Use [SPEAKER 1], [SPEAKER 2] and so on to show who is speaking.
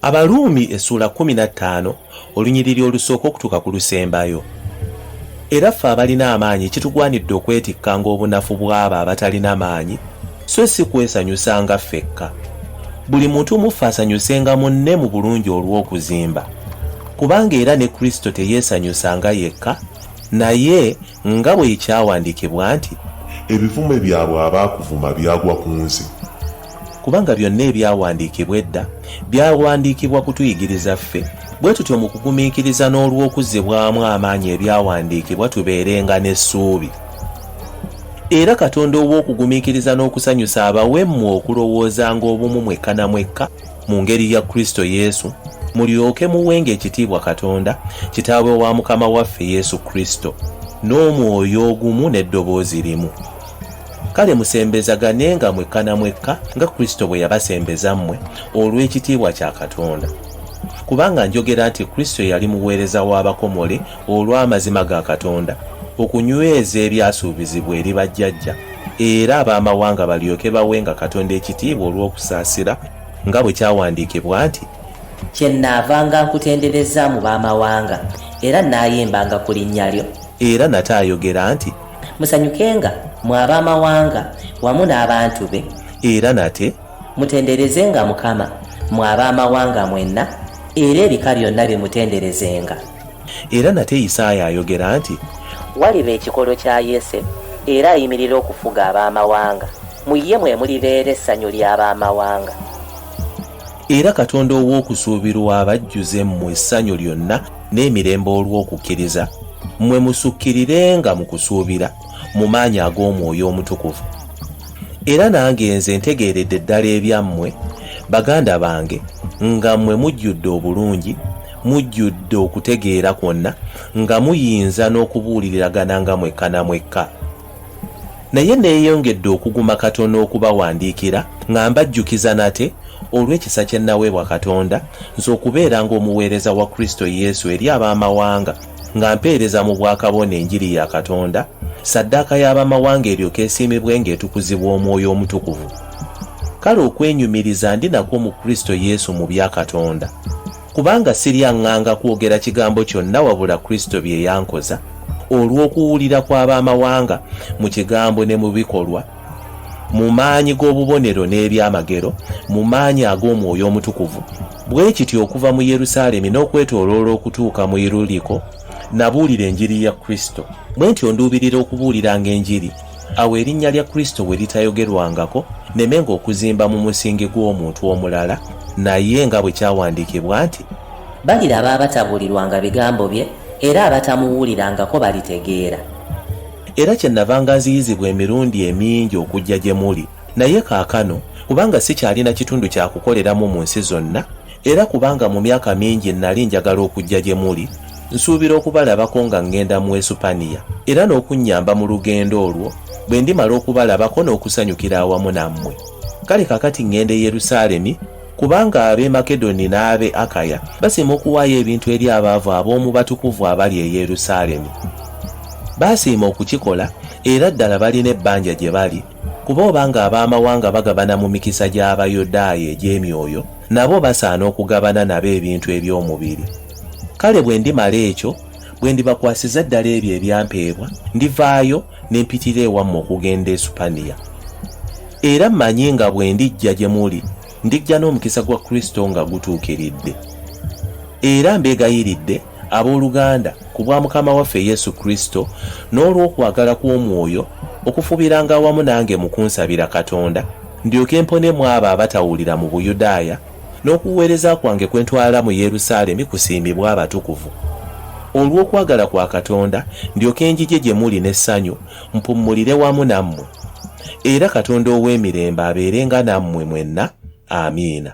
[SPEAKER 1] Abaluumi essula 15 olunyiriri olusooka okutuuka ku lusembayo. Era ffe abalina amaanyi kitugwanidde okwetikkanga obunafu bw'abo abatalina maanyi, so si kwesanyusanga ffekka. Buli muntu muffe asanyusenga munne mu bulungi olw'okuzimba, kubanga era ne Kristo teyeesanyusanga yekka, naye nga bwe kyawandiikibwa nti,
[SPEAKER 2] ebivume byabwe abaakuvuma byagwa ku nze.
[SPEAKER 1] Kubanga byonna ebyawandiikibwa edda byawandiikibwa kutuyigiriza ffe, bwe tutyo mu kugumiikiriza n'olw'okuzzibwamu amaanyi ebyawandiikibwa tubeerenga n'essuubi. Era Katonda ow'okugumiikiriza n'okusanyusa abawemmwe okulowoozanga obumu mwekka na mwekka mu ngeri ya Kristo Yesu, mulyoke muwenga ekitiibwa Katonda Kitaawe wa Mukama waffe Yesu Kristo, n'omwoyo ogumu n'eddoboozi limu. Kale musembezaganenga mwekka na mwekka nga Kristo bwe yabasembeza mmwe olw'ekitiibwa kya Katonda. Kubanga njogera nti Kristo yali muweereza w'abakomole olw'amazima ga Katonda, okunyweza ebyasuubizibwa eri bajjajja, era ab'amawanga balyoke bawenga Katonda ekitiibwa olw'okusaasira, nga bwe kyawandiikibwa nti,
[SPEAKER 3] kyennaavanga nkutendereza mu b'amawanga, era naayimbanga ku linnya lyo.
[SPEAKER 1] Era nate ayogera nti,
[SPEAKER 3] musanyukenga mu ab'amawanga wamu n'abantu be.
[SPEAKER 1] Era nate,
[SPEAKER 3] mutenderezenga Mukama mu ab'amawanga mwenna, era ebika byonna bimutenderezenga.
[SPEAKER 1] Era nate Isaaya ayogera nti,
[SPEAKER 3] waliba ekikolo kya Yese, era ayimirira okufuga ab'amawanga, mu ye mwe mulibeera essanyu ly'ab'amawanga.
[SPEAKER 1] Era Katonda ow'okusuubirwa abajjuze mmwe essanyu lyonna n'emirembe olw'okukkiriza, mmwe musukkirirenga mu kusuubira mu maanyi ag'Omwoyo Omutukuvu. Era nange nze ntegeeredde ddala ebyammwe, baganda bange, nga mmwe mujjudde obulungi, mujjudde okutegeera kwonna, nga muyinza n'okubuuliragananga mwekka na mwekka. Naye neeyongedde okuguma katono okubawandiikira nga mbajjukiza nate olw'ekisa kye naweebwa Katonda, nze okubeeranga omuweereza wa Kristo Yesu eri ab'amawanga, nga mpeereza mu bwakabona enjiri ya Katonda, saddaaka y'ab'amawanga eryoke esiimibwe ng'etukuzibwa Omwoyo Omutukuvu. Kale okwenyumiriza ndi nakwo mu Kristo Yesu mu bya Katonda, kubanga siryaŋŋanga kwogera kigambo kyonna wabula Kristo bye yankoza, olw'okuwulira kw'ab'amawanga mu kigambo ne mu bikolwa, mu maanyi g'obubonero n'ebyamagero, mu maanyi ag'Omwoyo Omutukuvu. Bwe kityo okuva mu Yerusaalemi n'okwetooloola okutuuka mu Iruliko, nabuulira enjiri ya Kristo. Bwe ntyo nduubirira okubuuliranga enjiri, awo erinnya lya Kristo bwe litayogerwangako, nemenga okuzimba mu musingi gw'omuntu omulala, naye nga bwe kyawandiikibwa nti,
[SPEAKER 3] baliraba abatabuulirwanga bigambo bye, era abatamuwulirangako balitegeera.
[SPEAKER 1] Era kyennavanga nziyizibwa emirundi emingi okujja gye muli, naye kaakano kubanga sikyalina kitundu kya kukoleramu mu nsi zonna, era kubanga mu myaka mingi nali njagala okujja gye muli, nsuubira okubalabako nga ngenda mu Esupaniya, era n'okunnyamba mu lugendo olwo bwe ndimala okubalabako n'okusanyukira awamu nammwe. Kale kakati ngenda e Yerusaalemi, kubanga ab'e Makedoni n'ab'e Akaya basiima okuwaayo ebintu eri abaavu ab'omu batukuvu abali e Yerusaalemi. Basiima okukikola, era ddala balina ebbanja gye bali, kuba obanga ab'amawanga bagabana mu mikisa gy'Abayudaaya egy'emyoyo, nabo basaana okugabana nabo ebintu eby'omubiri. Kale bwe ndimala ekyo, bwe ndibakwasiza ddala ebyo ebyampeebwa, ndivaayo ne mpitira ewammwe okugenda e Supaniya. Era mmanyi nga bwe ndijja gye muli, ndijja n'omukisa gwa Kristo nga gutuukiridde. Era mbeegayiridde abooluganda ku bwa Mukama waffe Yesu Kristo n'olw'okwagala kw'Omwoyo okufubiranga awamu nange mu kunsabira Katonda, ndyoke mponemu abo abatawulira mu Buyudaaya, n'okuweereza kwange kwe ntwala mu Yerusaalemi kusiimibwa abatukuvu. Olw'okwagala kwa Katonda ndyoke njije gye muli n'essanyu, mpummulire wamu nammwe. Era Katonda ow'emirembe abeerenga nammwe mwenna. Amiina.